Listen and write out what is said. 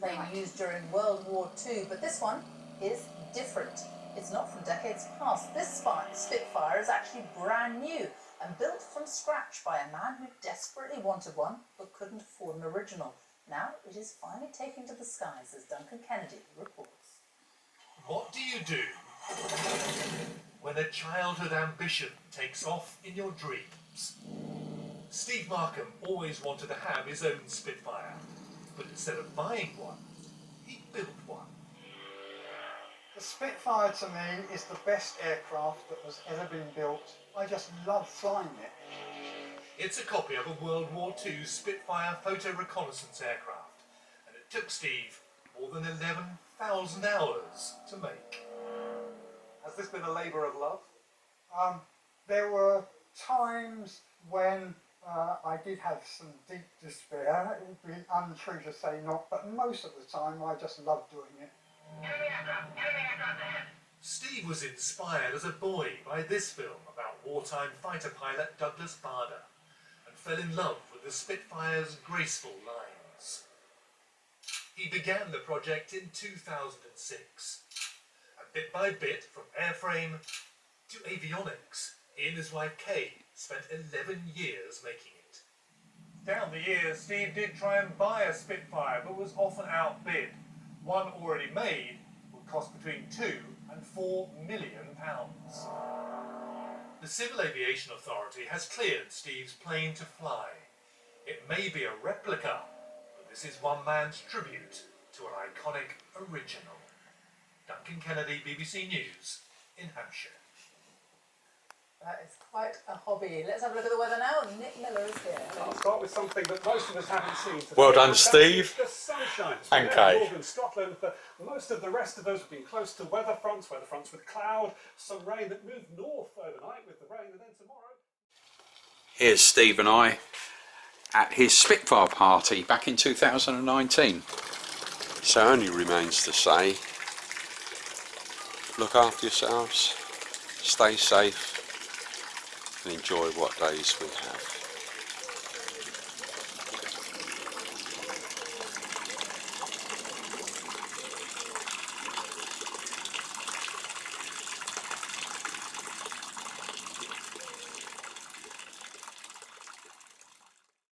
plane used during World War II, but this one is different. It's not from decades past. This Spitfire is actually brand new and built from scratch by a man who desperately wanted one but couldn't afford an original. Now it is finally taking to the skies, as Duncan Kennedy reports. What do you do when a childhood ambition takes off in your dreams? Steve Markham always wanted to have his own Spitfire, but instead of buying one, he built one. The Spitfire to me is the best aircraft that has ever been built. I just love flying it. It's a copy of a World War II Spitfire photo reconnaissance aircraft, and it took Steve more than 11,000 hours to make. Has this been a labour of love? There were times when I did have some deep despair. It would be untrue to say not, but most of the time I just loved doing it. Steve was inspired as a boy by this film about wartime fighter pilot Douglas Bader and fell in love with the Spitfire's graceful lines. He began the project in 2006, and bit by bit, from airframe to avionics, he and his wife Kay spent 11 years making it. Down the years, Steve did try and buy a Spitfire, but was often outbid. One already made would cost between £2 and £4 million. The Civil Aviation Authority has cleared Steve's plane to fly. It may be a replica, but this is one man's tribute to an iconic original. Duncan Kennedy, BBC News, in Hampshire. That is quite a hobby. Let's have a look at the weather now. Nick Miller is here. I'll start with something that most of us haven't seen today. Well done, Steve. The sunshine. And Kay. Northern Scotland. For most of the rest of us have been close to weather fronts with cloud, some rain that moved north overnight with the rain, and then tomorrow. Here's Steve and I at his Spitfire party back in 2019. So it only remains to say, look after yourselves, stay safe, and enjoy what days we have.